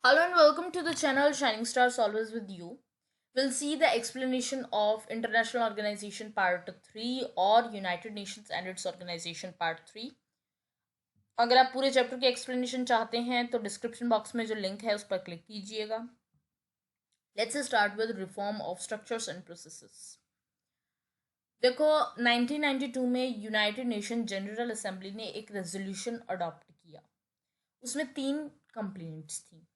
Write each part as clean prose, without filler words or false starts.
Hello and welcome to the channel Shining Stars Always with You. We'll see the explanation of International Organization Part 3 or United Nations and its Organization Part 3. अगर आप पूरे chapter की explanation चाहते हैं तो description box में जो link है उस पर क्लिक कीजिएगा. Let's start with reform of structures and processes. देखो 1992 में यूनाइटेड नेशन जनरल असेंबली ने एक रेजोल्यूशन अडॉप्ट किया. उसमें 3 कंप्लेंट्स थी.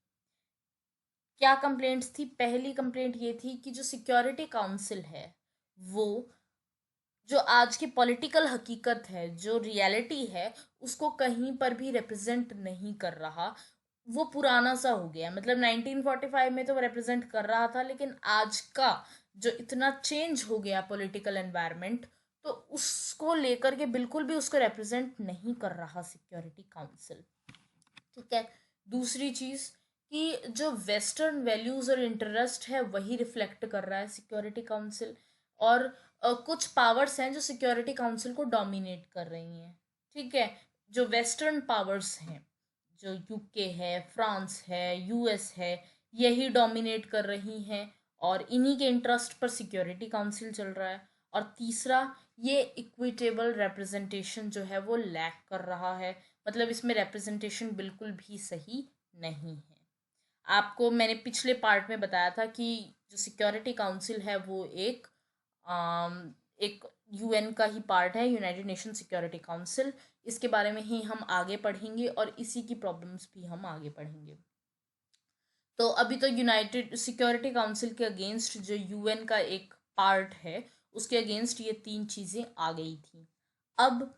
क्या कंप्लेंट्स थी? पहली कंप्लेंट ये थी कि जो सिक्योरिटी काउंसिल है वो जो आज की पॉलिटिकल हकीकत है, जो रियलिटी है, उसको कहीं पर भी रिप्रेजेंट नहीं कर रहा. वो पुराना सा हो गया. मतलब 1945 में तो वो रिप्रेजेंट कर रहा था, लेकिन आज का जो इतना चेंज हो गया पॉलिटिकल एनवायरनमेंट, तो उसको लेकर के बिल्कुल भी उसको रिप्रेजेंट नहीं कर रहा सिक्योरिटी काउंसिल. ठीक है. दूसरी चीज कि जो वेस्टर्न वैल्यूज और इंटरेस्ट है वही रिफ्लेक्ट कर रहा है सिक्योरिटी काउंसिल. और कुछ पावर्स हैं जो सिक्योरिटी काउंसिल को डोमिनेट कर रही हैं. ठीक है. जो वेस्टर्न पावर्स हैं, जो यूके है, फ्रांस है, यूएस है, यही डोमिनेट कर रही हैं और इन्हीं के इंटरेस्ट पर सिक्योरिटी काउंसिल चल रहा है. और तीसरा, ये इक्विटेबल रिप्रेजेंटेशन जो है वो लैक कर रहा है. मतलब इसमें रिप्रेजेंटेशन बिल्कुल भी सही नहीं है. आपको मैंने पिछले पार्ट में बताया था कि जो सिक्योरिटी काउंसिल है वो एक यूएन का ही पार्ट है, यूनाइटेड नेशन सिक्योरिटी काउंसिल. इसके बारे में ही हम आगे पढ़ेंगे और इसी की प्रॉब्लम्स भी हम आगे पढ़ेंगे. तो अभी तो यूनाइटेड सिक्योरिटी काउंसिल के अगेंस्ट जो यूएन का एक पार्ट है उसके अगेंस्ट ये 3 चीज़ें आ गई थी. अब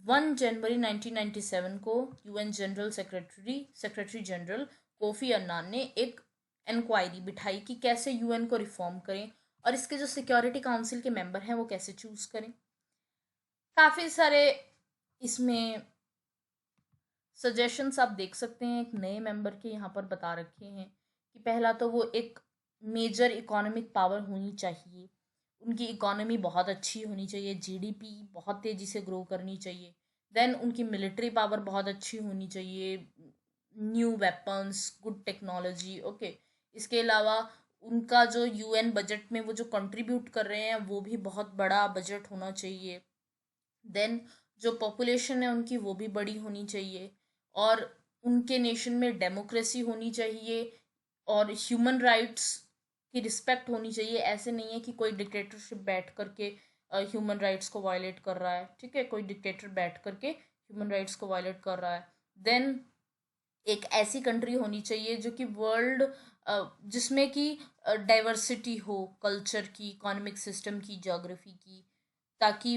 1 जनवरी 1997 को UN general secretary general Kofi Annan ने एक इंक्वायरी बिठाई कि कैसे यूएन को रिफॉर्म करें और इसके जो सिक्योरिटी काउंसिल के मेंबर हैं वो कैसे चूज करें. काफ़ी सारे इसमें सजेशंस आप देख सकते हैं. एक नए मेंबर के यहाँ पर बता रखे हैं कि पहला तो वो एक मेजर इकोनॉमिक पावर होनी चाहिए. उनकी इकोनॉमी बहुत अच्छी होनी चाहिए, जीडीपी बहुत तेज़ी से ग्रो करनी चाहिए. देन उनकी मिलिट्री पावर बहुत अच्छी होनी चाहिए, new weapons, good technology. Okay. इसके अलावा उनका जो यूएन बजट में वो जो कंट्रीब्यूट कर रहे हैं वो भी बहुत बड़ा बजट होना चाहिए. देन जो पॉपुलेशन है उनकी वो भी बड़ी होनी चाहिए. और उनके नेशन में डेमोक्रेसी होनी चाहिए और ह्यूमन राइट्स की रिस्पेक्ट होनी चाहिए. ऐसे नहीं है कि कोई डिक्टेटरशिप बैठ करके ह्यूमन राइट्स को वायलेट कर रहा है. ठीक है. कोई डिक्टेटर बैठ करके ह्यूमन राइट्स को वायलेट कर रहा है. देन एक ऐसी कंट्री होनी चाहिए जो कि वर्ल्ड जिसमें कि डाइवर्सिटी हो, कल्चर की, इकोनॉमिक सिस्टम की, ज्योग्राफी की, ताकि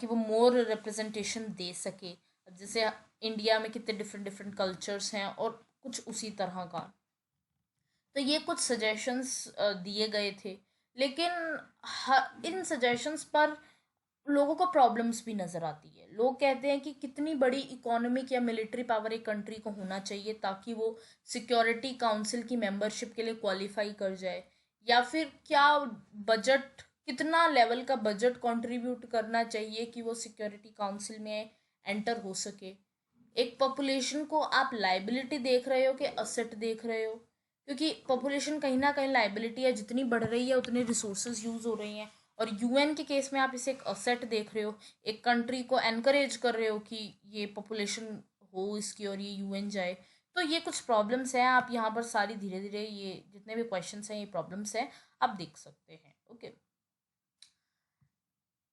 वो मोर रिप्रेजेंटेशन दे सके. जैसे इंडिया में कितने डिफरेंट डिफरेंट कल्चर्स हैं और कुछ उसी तरह का. तो ये कुछ सजेशंस दिए गए थे. लेकिन इन सजेशंस पर लोगों को प्रॉब्लम्स भी नज़र आती है. लोग कहते हैं कि कितनी बड़ी इकोनॉमिक या मिलिट्री पावर एक कंट्री को होना चाहिए ताकि वो सिक्योरिटी काउंसिल की मेंबरशिप के लिए क्वालिफाई कर जाए. या फिर क्या बजट, कितना लेवल का बजट कंट्रीब्यूट करना चाहिए कि वो सिक्योरिटी काउंसिल में एंटर हो सके. एक पॉपुलेशन को आप लाइबिलिटी देख रहे हो कि असेट देख रहे हो? क्योंकि पॉपुलेशन कहीं ना कहीं लाइबिलिटी है. जितनी बढ़ रही है उतने रिसोर्सेज यूज हो रही हैं. और यूएन के केस में आप इसे एक असेट देख रहे हो, एक कंट्री को एनकरेज कर रहे हो कि ये पॉपुलेशन हो इसकी और ये यूएन जाए. तो ये कुछ प्रॉब्लम्स हैं. आप यहाँ पर सारी धीरे धीरे ये जितने भी क्वेश्चंस हैं ये प्रॉब्लम्स हैं, आप देख सकते हैं. ओके.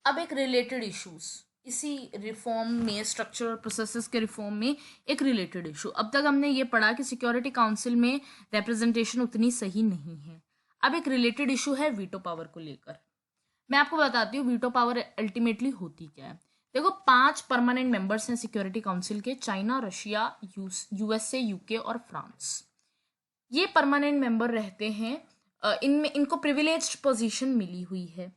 अब एक रिलेटेड इश्यूज इसी रिफॉर्म में, स्ट्रक्चरल प्रोसेसेस के रिफॉर्म में एक रिलेटेड इशू. अब तक हमने ये पढ़ा कि सिक्योरिटी काउंसिल में रिप्रेजेंटेशन उतनी सही नहीं है. अब एक रिलेटेड इशू है वीटो पावर को लेकर. मैं आपको बताती हूँ वीटो पावर अल्टीमेटली होती क्या है. देखो 5 परमानेंट मेंबर्स हैं सिक्योरिटी काउंसिल के. चाइना, रशिया, यूएसए, यूके और फ्रांस. ये परमानेंट मेंबर रहते हैं. इनमें इनको प्रिविलेज्ड पोजीशन मिली हुई है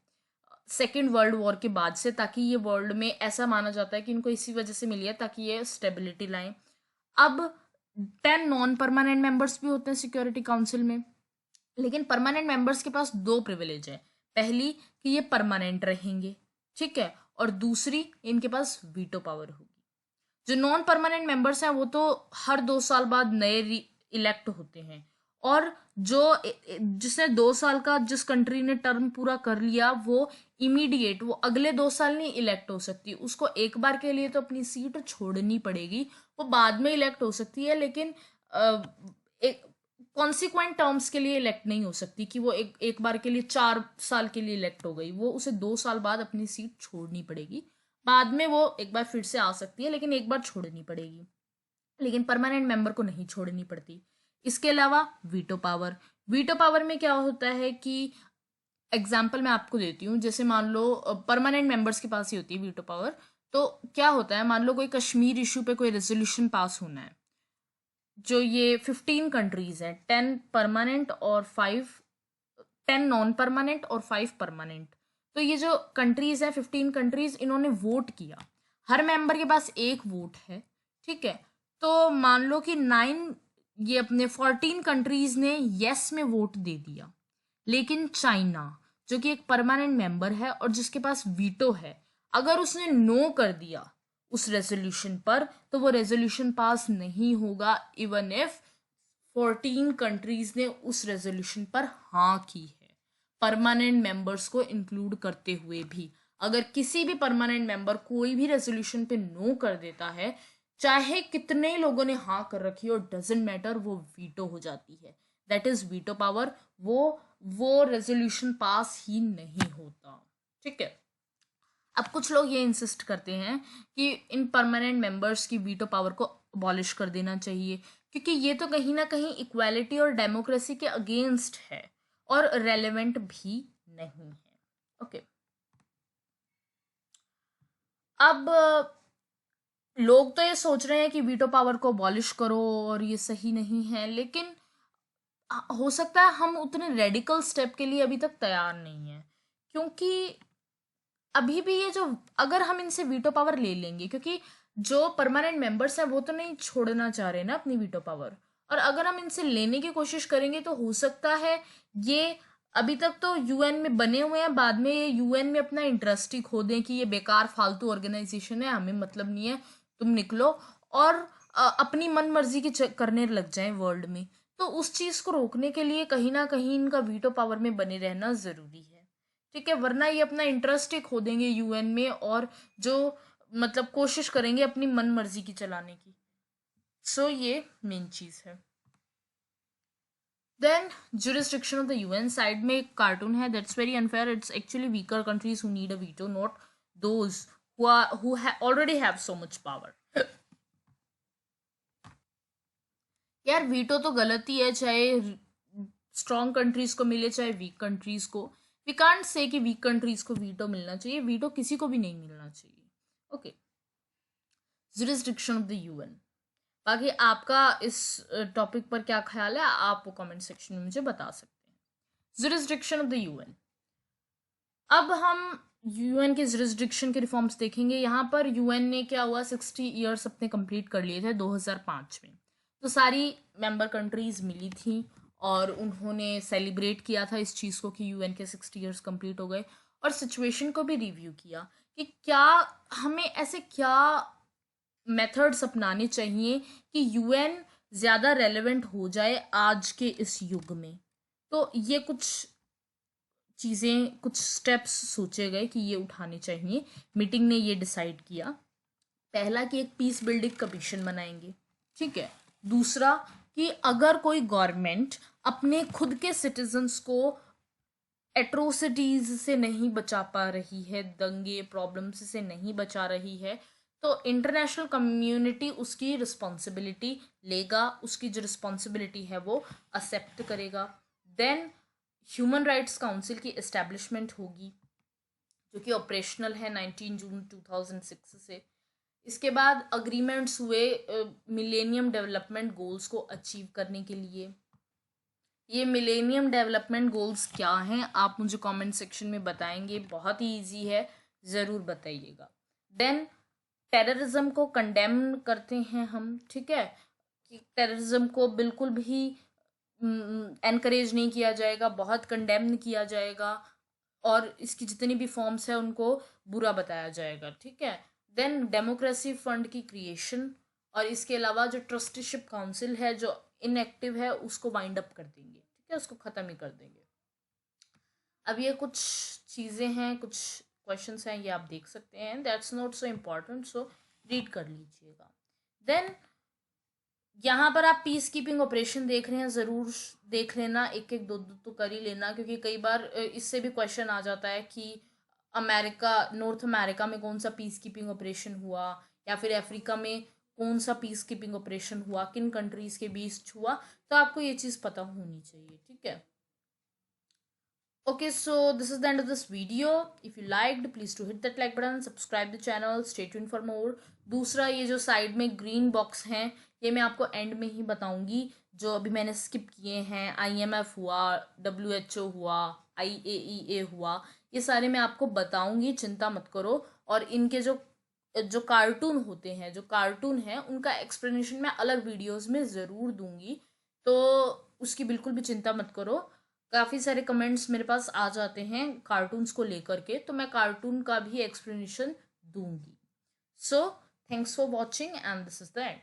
सेकेंड वर्ल्ड वॉर के बाद से, ताकि ये वर्ल्ड में ऐसा माना जाता है कि इनको इसी वजह से मिली है ताकि ये स्टेबिलिटी लाएं. अब 10 नॉन परमानेंट मेंबर्स भी होते हैं सिक्योरिटी काउंसिल में. लेकिन परमानेंट मेंबर्स के पास 2 प्रिविलेज है. पहली कि ये परमानेंट रहेंगे. ठीक है. और दूसरी, इनके पास वीटो पावर होगी. जो नॉन परमानेंट मेंबर्स हैं वो तो हर 2 साल बाद नए इलेक्ट होते हैं। और जो जिसने 2 साल का, जिस कंट्री ने टर्म पूरा कर लिया, वो इमीडिएट, वो अगले 2 साल नहीं इलेक्ट हो सकती, उसको एक बार के लिए तो अपनी सीट छोड़नी पड़ेगी। वो बाद में इलेक्ट हो सकती है, लेकिन एक कॉन्सिक्वेंट टर्म्स के लिए इलेक्ट नहीं हो सकती कि वो एक बार के लिए 4 साल के लिए इलेक्ट हो गई। वो उसे 2 साल बाद अपनी सीट छोड़नी पड़ेगी। बाद में वो एक बार फिर से आ सकती है, लेकिन एक बार छोड़नी पड़ेगी। लेकिन परमानेंट मेंबर को नहीं छोड़नी पड़ती। इसके अलावा वीटो पावर, वीटो पावर में क्या होता है कि एग्जाम्पल मैं आपको देती हूँ। जैसे मान लो परमानेंट मेंबर्स के पास ही होती है वीटो पावर। तो क्या होता है, मान लो कोई कश्मीर इशू पे कोई रेजोल्यूशन पास होना है, जो ये 15 कंट्रीज हैं, 10 परमानेंट और 10 नॉन परमानेंट और 5 परमानेंट। तो ये जो कंट्रीज हैं, 15 कंट्रीज, इन्होंने वोट किया, हर मेंबर के पास एक वोट है, ठीक है। तो मान लो कि 14 कंट्रीज ने यस में वोट दे दिया, लेकिन चाइना, जो कि एक परमानेंट मेंबर है और जिसके पास वीटो है, अगर उसने नो कर दिया उस रेजोल्यूशन पर, तो वो रेजोल्यूशन पास नहीं होगा, इवन इफ 14 कंट्रीज ने उस रेजोल्यूशन पर हाँ की है, परमानेंट मेंबर्स को इंक्लूड करते हुए भी। अगर किसी भी परमानेंट मेंबर कोई भी रेजोल्यूशन पे नो कर देता है, चाहे कितने लोगों ने हाँ कर रखी हो, डजेंट मैटर, वो वीटो हो जाती है। That is veto power. वो रेजोल्यूशन पास ही नहीं होता, ठीक है। अब कुछ लोग ये इंसिस्ट करते हैं कि इन परमानेंट मेंबर्स की वीटो पावर को अबॉलिश कर देना चाहिए, क्योंकि ये तो कहीं ना कहीं इक्वालिटी और डेमोक्रेसी के अगेंस्ट है और रेलेवेंट भी नहीं है। ओके, अब लोग तो ये सोच रहे हैं कि वीटो पावर को अबॉलिश करो और ये सही नहीं है, लेकिन हो सकता है हम उतने रेडिकल स्टेप के लिए अभी तक तैयार नहीं है, क्योंकि अभी भी ये जो, अगर हम इनसे वीटो पावर ले लेंगे, क्योंकि जो परमानेंट मेंबर्स हैं वो तो नहीं छोड़ना चाह रहे ना अपनी वीटो पावर, और अगर हम इनसे लेने की कोशिश करेंगे तो हो सकता है ये अभी तक तो यूएन में बने हुए हैं, बाद में ये यूएन में अपना इंटरेस्ट ही खो दें कि ये बेकार फालतू ऑर्गेनाइजेशन है, हमें मतलब नहीं है, तुम निकलो, और अपनी मन मर्जी की करने लग जाएं वर्ल्ड में। तो उस चीज को रोकने के लिए कहीं ना कहीं इनका वीटो पावर में बने रहना जरूरी है, ठीक है। वरना ये अपना इंटरेस्ट ही खो देंगे यूएन में, और जो मतलब कोशिश करेंगे अपनी मन मर्जी की चलाने की। सो ये मेन चीज है। Then jurisdiction of the UN, side में एक कार्टून है, that's very unfair, it's actually weaker countries who need a veto, not those who already have so much power. यार वीटो तो गलत ही है, चाहे स्ट्रॉन्ग कंट्रीज को मिले चाहे वीक कंट्रीज को। वी कांट से कि वीक कंट्रीज को वीटो मिलना चाहिए, वीटो किसी को भी नहीं मिलना चाहिए। Okay, jurisdiction of the UN. बाकी आपका इस टॉपिक पर क्या ख्याल है, आप वो कमेंट सेक्शन में मुझे बता सकते हैं। Jurisdiction of the UN. अब हम यूएन के जुरिस्डिक्शन के रिफॉर्म्स देखेंगे। यहाँ पर यूएन ने क्या हुआ, 60 ईयर्स अपने कंप्लीट कर लिए थे 2005 में। तो सारी मेंबर कंट्रीज मिली थी और उन्होंने सेलिब्रेट किया था इस चीज़ को कि यूएन के 60 ईयर्स कंप्लीट हो गए, और सिचुएशन को भी रिव्यू किया कि क्या हमें ऐसे क्या मेथड्स अपनाने चाहिए कि यूएन ज़्यादा रेलेवेंट हो जाए आज के इस युग में। तो ये कुछ चीज़ें, कुछ स्टेप्स सोचे गए कि ये उठाने चाहिए। मीटिंग ने ये डिसाइड किया, पहला कि एक पीस बिल्डिंग कमीशन बनाएंगे, ठीक है। दूसरा कि अगर कोई गवर्नमेंट अपने खुद के सिटीजन्स को एट्रोसिटीज से नहीं बचा पा रही है, दंगे प्रॉब्लम्स से नहीं बचा रही है, तो इंटरनेशनल कम्युनिटी उसकी रिस्पॉन्सिबिलिटी लेगा, उसकी जो रिस्पॉन्सिबिलिटी है वो एक्सेप्ट करेगा। देन ह्यूमन राइट्स काउंसिल की इस्टेब्लिशमेंट होगी, जो कि ऑपरेशनल है 19 जून 2006 से। इसके बाद अग्रीमेंट्स हुए मिलेनियम डेवलपमेंट गोल्स को अचीव करने के लिए। ये मिलेनियम डेवलपमेंट गोल्स क्या हैं, आप मुझे कमेंट सेक्शन में बताएंगे, बहुत ही ईजी है, ज़रूर बताइएगा। देन टेररिज्म को कंडेम करते हैं हम, ठीक है, कि टेररिज्म को बिल्कुल भी एनकरेज नहीं किया जाएगा, बहुत कंडेम किया जाएगा, और इसकी जितनी भी फॉर्म्स है उनको बुरा बताया जाएगा, ठीक है। देन डेमोक्रेसी फंड की क्रिएशन, और इसके अलावा जो ट्रस्टीशिप काउंसिल है, जो इनएक्टिव है उसको वाइंड अप कर देंगे, ठीक है, उसको ख़त्म ही कर देंगे। अब ये कुछ चीज़ें हैं, कुछ क्वेश्चंस हैं, ये आप देख सकते हैं। That's not so important, so read कर लीजिएगा। देन यहाँ पर आप पीस कीपिंग ऑपरेशन देख रहे हैं, ज़रूर देख लेना, एक एक दो दो तो कर ही लेना, क्योंकि कई बार इससे भी क्वेश्चन आ जाता है कि नॉर्थ अमेरिका में कौन सा पीस कीपिंग ऑपरेशन हुआ, या फिर अफ्रीका में कौन सा पीस कीपिंग ऑपरेशन हुआ, किन कंट्रीज़ के बीच हुआ, तो आपको ये चीज़ पता होनी चाहिए, ठीक है। Okay, so this is the end of this video. If you liked, please to hit that like button, subscribe the channel, stay tuned for more. दूसरा, ये जो साइड में ग्रीन बॉक्स हैं, ये मैं आपको एंड में ही बताऊंगी, जो अभी मैंने स्किप किए हैं। IMF हुआ, WHO हुआ, IAEA हुआ, ये सारे मैं आपको बताऊंगी, चिंता मत करो। और इनके जो जो कार्टून होते हैं, जो कार्टून है, उनका एक्सप्लेनेशन मैं अलग वीडियोस में ज़रूर दूंगी, तो उसकी बिल्कुल भी चिंता मत करो। काफ़ी सारे कमेंट्स मेरे पास आ जाते हैं कार्टून्स को लेकर के, तो मैं कार्टून का भी एक्सप्लेनेशन दूंगी। So thanks for watching and this is the end.